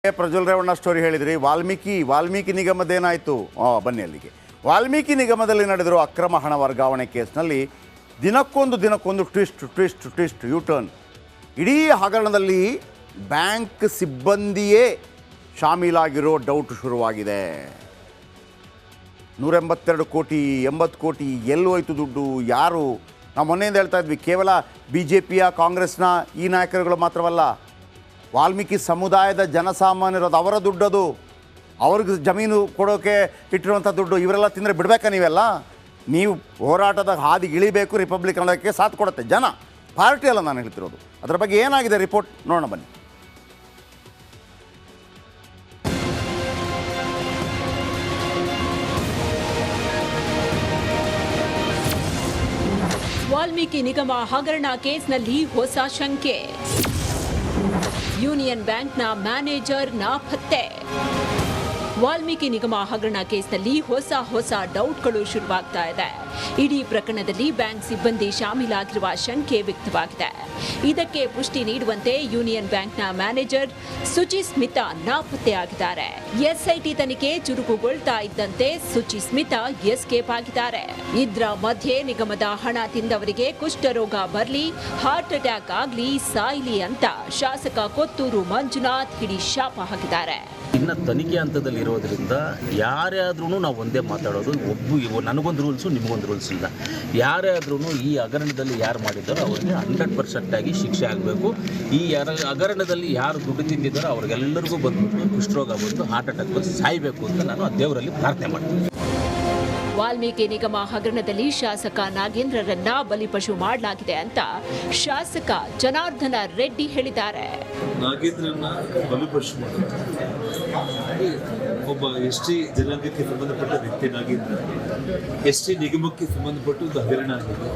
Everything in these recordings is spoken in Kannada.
ಪ್ರಜ್ವಲ್ ರೇವಣ್ಣ ಸ್ಟೋರಿ ಹೇಳಿದ್ರಿ. ವಾಲ್ಮೀಕಿ ನಿಗಮದ್ದೇನಾಯಿತು? ಬನ್ನಿ ಅಲ್ಲಿಗೆ. ವಾಲ್ಮೀಕಿ ನಿಗಮದಲ್ಲಿ ನಡೆದಿರೋ ಅಕ್ರಮ ಹಣ ವರ್ಗಾವಣೆ ಕೇಸ್ನಲ್ಲಿ ದಿನಕ್ಕೊಂದು ಟ್ವಿಸ್ಟ್ ಯೂಟರ್ನ್. ಇಡೀ ಹಗರಣದಲ್ಲಿ ಬ್ಯಾಂಕ್ ಸಿಬ್ಬಂದಿಯೇ ಶಾಮೀಲಾಗಿರೋ ಡೌಟ್ ಶುರುವಾಗಿದೆ. 182 ಕೋಟಿ 80 ಕೋಟಿ ಎಲ್ಲೋಯ್ತು ದುಡ್ಡು? ಯಾರು? ನಾವು ಮೊನ್ನೆಯಿಂದ ಹೇಳ್ತಾ ಇದ್ವಿ, ಕೇವಲ BJPಯ ಕಾಂಗ್ರೆಸ್ನ ಈ ನಾಯಕರುಗಳು ಮಾತ್ರವಲ್ಲ, ವಾಲ್ಮೀಕಿ ಸಮುದಾಯದ ಜನಸಾಮಾನ್ಯರದು, ಅವರ ದುಡ್ಡದು, ಅವ್ರಿಗೆ ಜಮೀನು ಕೊಡೋಕ್ಕೆ ಇಟ್ಟಿರುವಂಥ ದುಡ್ಡು. ಇವರೆಲ್ಲ ತಿಂದರೆ ಬಿಡಬೇಕಾ? ನೀವೆಲ್ಲ ನೀವು ಹೋರಾಟದ ಹಾದಿಗೆ ಇಳಿಬೇಕು. ರಿಪಬ್ಲಿಕ್ ಅನ್ನೋದಕ್ಕೆ ಸಾಥ್ ಕೊಡುತ್ತೆ ಜನ, ಪಾರ್ಟಿ ಅಲ್ಲ ನಾನು ಹೇಳ್ತಿರೋದು. ಅದರ ಬಗ್ಗೆ ಏನಾಗಿದೆ ರಿಪೋರ್ಟ್ ನೋಡೋಣ ಬನ್ನಿ. ವಾಲ್ಮೀಕಿ ನಿಗಮ ಹಗರಣ ಕೇಸ್ನಲ್ಲಿ ಹೊಸ ಶಂಕೆ. ಯೂನಿಯನ್ ಬ್ಯಾಂಕ್ನ ಮ್ಯಾನೇಜರ್ ನಾಪತ್ತೆ. ವಾಲ್ಮೀಕಿ ನಿಗಮ ಹಗರಣ ಕೇಸ್ನಲ್ಲಿ ಹೊಸ ಡೌಟ್ಗಳು ಶುರುವಾಗ್ತಾ ಇದೆ. ಇಡೀ ಪ್ರಕರಣದಲ್ಲಿ ಬ್ಯಾಂಕ್ ಸಿಬ್ಬಂದಿ ಶಾಮೀಲಾಗಿರುವ ಶಂಕೆ ವ್ಯಕ್ತವಾಗಿದೆ. ಇದಕ್ಕೆ ಪುಷ್ಟಿ ನೀಡುವಂತೆ ಯೂನಿಯನ್ ಬ್ಯಾಂಕ್ನ ಮ್ಯಾನೇಜರ್ ಸುಚಿಸ್ಮಿತಾ ನಾಪತ್ತೆಯಾಗಿದ್ದಾರೆ. ಎಸ್ಐಟಿ ತನಿಖೆ ಚುರುಕುಗೊಳ್ತಾ ಇದ್ದಂತೆ ಸುಚಿಸ್ಮಿತಾ ಎಸ್ಕೇಪ್ ಆಗಿದ್ದಾರೆ. ಇದ್ರ ಮಧ್ಯೆ ನಿಗಮದ ಹಣ ತಿಂದವರಿಗೆ ಕುಷ್ಠರೋಗ ಬರಲಿ, ಹಾರ್ಟ್ ಅಟ್ಯಾಕ್ ಆಗ್ಲಿ, ಸಾಯ್ಲಿ ಅಂತ ಶಾಸಕ ಕೊತ್ತೂರು ಮಂಜುನಾಥ್ ಹಿಡಿ ಶಾಪ ಹಾಕಿದ್ದಾರೆ. ಇನ್ನು ತನಿಖೆ ಹಂತದಲ್ಲಿ ಇರೋದ್ರಿಂದ ಯಾರೇ ಆದ್ರೂ ನಾವು ಒಂದೇ ಮಾತಾಡೋದು, ನನಗೊಂದು ರೂಲ್ಸು ನಿಮಗೊಂದು ರೂಲ್ಸ್ ಇಲ್ಲ. ಯಾರೇ ಆದ್ರೂ ಈ ಹಗರಣದಲ್ಲಿ ಯಾರು ಮಾಡಿದ್ದಾರೋ ಅವರಿಗೆ 100% ಆಗಿ ಶಿಕ್ಷೆ ಆಗಬೇಕು. ಈ ಹಗರಣದಲ್ಲಿ ಯಾರು ದುಡ್ಡು ತಿಂದಿದ್ದಾರೋ ಅವ್ರಿಗೆಲ್ಲರಿಗೂ ಬಂದ್ಬಿಟ್ಟು ಕುಷ್ಠರೋಗ ಬಂದು ಹಾರ್ಟ್ ಅಟ್ಯಾಕ್ ಬಂದು ಸಾಯಬೇಕು ಅಂತ ನಾನು ಆ ದೇವರಲ್ಲಿ ಪ್ರಾರ್ಥನೆ ಮಾಡ್ತೀನಿ. ವಾಲ್ಮೀಕಿ ನಿಗಮ ಹಗರಣದಲ್ಲಿ ಶಾಸಕ ನಾಗೇಂದ್ರರನ್ನ ಬಲಿಪಶು ಮಾಡಲಾಗಿದೆ ಅಂತ ಶಾಸಕ ಜನಾರ್ದನ ರೆಡ್ಡಿ ಹೇಳಿದ್ದಾರೆ. ನಾಗೇಂದ್ರನ್ನ ಬಲಿಪಶು ಒಬ್ಬ ST ಜನಾಂಗಕ್ಕೆ ಸಂಬಂಧಪಟ್ಟ ವ್ಯಕ್ತಿ ನಾಗೇಂದ್ರ, ST ನಿಗಮಕ್ಕೆ ಸಂಬಂಧಪಟ್ಟ ಒಂದು ಹಗರಣ ಆಗಿದೆ.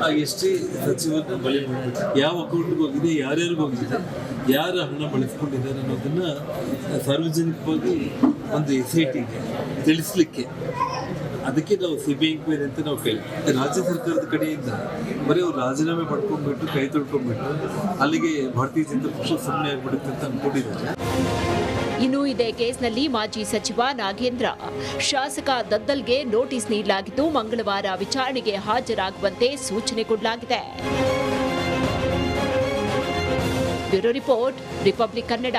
ಆ ST ಸಚಿವರನ್ನ ಬಲಿ ಮಾಡಬೇಕು. ಯಾವ ಅಕೌಂಟ್ಗೆ ಹೋಗಿದೆ, ಯಾರ್ಯಾರಿಗೂ ಹೋಗಿದೆ, ಯಾರು ಹಣ ಬಳಸ್ಕೊಂಡಿದ್ದಾರೆ ಅನ್ನೋದನ್ನ ಸಾರ್ವಜನಿಕವಾಗಿ ಒಂದು SITಗೆ ತಿಳಿಸ್ಲಿಕ್ಕೆ, ಅದಕ್ಕೆ ನಾವು CBI ಎಂಕ್ವೈರಿ ಅಂತ ನಾವು ಕೇಳ್ತೀವಿ. ರಾಜ್ಯ ಸರ್ಕಾರದ ಕಡೆಯಿಂದ ಬರೀ ಅವ್ರು ರಾಜೀನಾಮೆ ಪಡ್ಕೊಂಡ್ಬಿಟ್ಟು ಕೈ ತೊಳ್ಕೊಂಡ್ಬಿಟ್ಟು ಅಲ್ಲಿಗೆ ಭಾರತೀಯ ಜನತಾ ಪಕ್ಷ ಸುಮ್ಮನೆ ಆಗ್ಬಿಡುತ್ತೆ ಅಂತ ಅನ್ಕೊಂಡಿದ್ದಾರೆ. ಇನ್ನು ಇದೇ ಕೇಸ್ನಲ್ಲಿ ಮಾಜಿ ಸಚಿವ ನಾಗೇಂದ್ರ, ಶಾಸಕ ದದ್ದಲ್ಗೆ ನೋಟಿಸ್ ನೀಡಲಾಗಿದ್ದು ಮಂಗಳವಾರ ವಿಚಾರಣೆಗೆ ಹಾಜರಾಗುವಂತೆ ಸೂಚನೆ ಕೊಡಲಾಗಿದೆ. Bureau report, republic Kannada.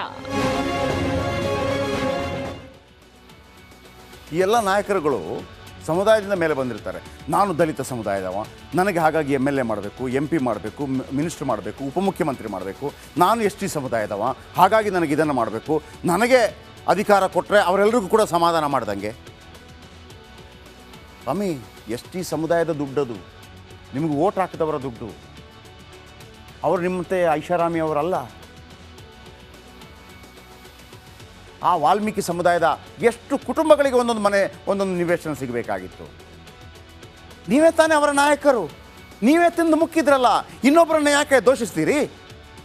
ಈ ಎಲ್ಲ ನಾಯಕರುಗಳು ಸಮುದಾಯದಿಂದ ಮೇಲೆ ಬಂದಿರ್ತಾರೆ. ನಾನು ದಲಿತ ಸಮುದಾಯದವ, ನನಗೆ ಹಾಗಾಗಿ MLA ಮಾಡಬೇಕು, MP ಮಾಡಬೇಕು, ಮಿನಿಸ್ಟರ್ ಮಾಡಬೇಕು, ಉಪಮುಖ್ಯಮಂತ್ರಿ ಮಾಡಬೇಕು, ನಾನು ST ಸಮುದಾಯದವ, ಹಾಗಾಗಿ ನನಗೆ ಇದನ್ನು ಮಾಡಬೇಕು, ನನಗೆ ಅಧಿಕಾರ ಕೊಟ್ಟರೆ ಅವರೆಲ್ಲರಿಗೂ ಕೂಡ ಸಮಾಧಾನ ಮಾಡ್ದಂಗೆ. ಸ್ವಾಮಿ, ST ಸಮುದಾಯದ ದುಡ್ಡದು, ನಿಮಗೆ ಓಟ್ ಹಾಕಿದವರ ದುಡ್ಡು. ಅವರು ನಿಮ್ಮಂತೆ ಐಷಾರಾಮಿ ಅವರಲ್ಲ. ಆ ವಾಲ್ಮೀಕಿ ಸಮುದಾಯದ ಎಷ್ಟು ಕುಟುಂಬಗಳಿಗೆ ಒಂದೊಂದು ಮನೆ, ಒಂದೊಂದು ನಿವೇಶನ ಸಿಗಬೇಕಾಗಿತ್ತು. ನೀವೇ ತಾನೇ ಅವರ ನಾಯಕರು, ನೀವೇ ತಿಂದು ಮುಕ್ಕಿದ್ರಲ್ಲ. ಇನ್ನೊಬ್ಬರನ್ನ ಯಾಕೆ ದೋಷಿಸ್ತೀರಿ?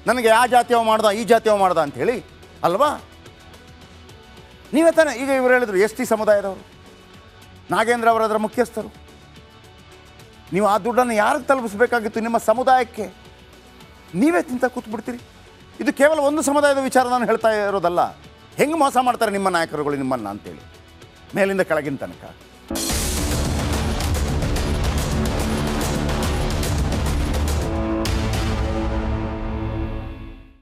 ನನಗೆ ಆ ಜಾತಿಯವ ಮಾಡ್ದ, ಈ ಜಾತಿಯವ ಮಾಡ್ದ ಅಂಥೇಳಿ ಅಲ್ವಾ? ನೀವೇ ತಾನೇ. ಈಗ ಇವರು ಹೇಳಿದ್ರು ST ಸಮುದಾಯದವರು, ನಾಗೇಂದ್ರ ಅವರು ಅದರ ಮುಖ್ಯಸ್ಥರು. ನೀವು ಆ ದುಡ್ಡನ್ನು ಯಾರಿಗೆ ತಲುಪಿಸಬೇಕಾಗಿತ್ತು? ನಿಮ್ಮ ಸಮುದಾಯಕ್ಕೆ. ನೀವೇ ತಿಂತ ಕೂತ್ಬಿಡ್ತೀರಿ. ಇದು ಕೇವಲ ಒಂದು ಸಮುದಾಯದ ವಿಚಾರ ನಾನು ಹೇಳ್ತಾ ಇರೋದಲ್ಲ. ಹೆಂಗೆ ಮೋಸ ಮಾಡ್ತಾರೆ ನಿಮ್ಮ ನಾಯಕರುಗಳು ನಿಮ್ಮನ್ನು ಅಂತೇಳಿ, ಮೇಲಿಂದ ಕೆಳಗಿನ ತನಕ.